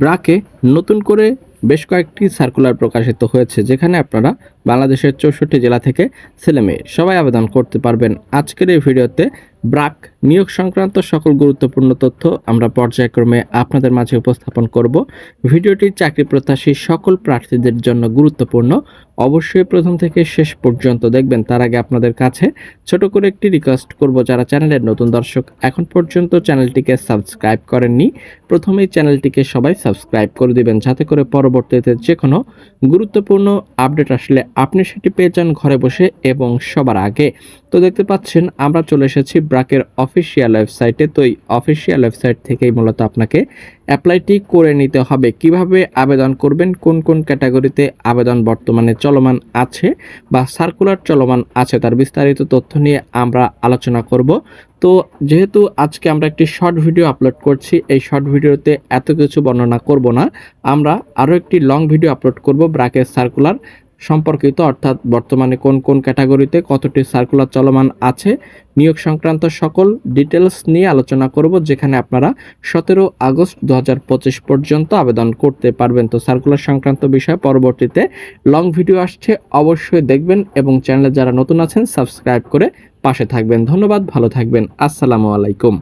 ব্রাকে নতুন করে বেশ কয়েকটি সার্কুলার প্রকাশিত হয়েছে, যেখানে আপনারা বাংলাদেশের 64 জেলা থেকে ছেলেমেয়ে সবাই আবেদন করতে পারবেন। আজকের এই ভিডিওতে ব্রাক নিয়োগ সংক্রান্ত সকল গুরুত্বপূর্ণ তথ্য আমরা পর্যায়ক্রমে আপনাদের মাঝে উপস্থাপন করব। ভিডিওটি চাকরি প্রত্যাশী সকল প্রার্থীদের জন্য গুরুত্বপূর্ণ, অবশ্যই প্রথম থেকে শেষ পর্যন্ত দেখবেন। তার আগে আপনাদের কাছে ছোট করে একটি রিকোয়েস্ট করব, যারা চ্যানেলের নতুন দর্শক এখন পর্যন্ত চ্যানেলটিকে সাবস্ক্রাইব করেননি, প্রথমেই চ্যানেলটিকে সবাই সাবস্ক্রাইব করে দিবেন, যাতে করে পরবর্তীতে যে কোনো গুরুত্বপূর্ণ আপডেট আসলে আপনি সেটি পেয়ে যান ঘরে বসে এবং সবার আগে। তো দেখতে পাচ্ছেন আমরা চলে এসেছি ব্রাকের অফিসিয়াল ওয়েবসাইটে। তো এই অফিসিয়াল ওয়েবসাইট থেকেই মূলত আপনাকে অ্যাপ্লাইটি করে নিতে হবে। কিভাবে আবেদন করবেন, কোন কোন ক্যাটাগরিতে আবেদন বর্তমানে চলমান আছে বা সার্কুলার চলমান আছে, তার বিস্তারিত তথ্য নিয়ে আমরা আলোচনা করব। তো যেহেতু আজকে আমরা একটি শর্ট ভিডিও আপলোড করছি, এই শর্ট ভিডিওতে এত কিছু বর্ণনা করব না, আমরা আরও একটি লং ভিডিও আপলোড করব ব্রাকের সার্কুলার সম্পর্কিত, অর্থাৎ বর্তমানে কোন কোন ক্যাটাগরিতে কতটি সার্কুলার চলমান আছে, নিয়োগ সংক্রান্ত সকল ডিটেলস নিয়ে আলোচনা করব, যেখানে আপনারা 17 আগস্ট 2025 পর্যন্ত আবেদন করতে পারবেন। তো সার্কুলার সংক্রান্ত বিষয়ে পরবর্তীতে লং ভিডিও আসছে, অবশ্যই দেখবেন এবং চ্যানেলে যারা নতুন আছেন সাবস্ক্রাইব করে পাশে থাকবেন। ধন্যবাদ, ভালো থাকবেন, আসসালামু আলাইকুম।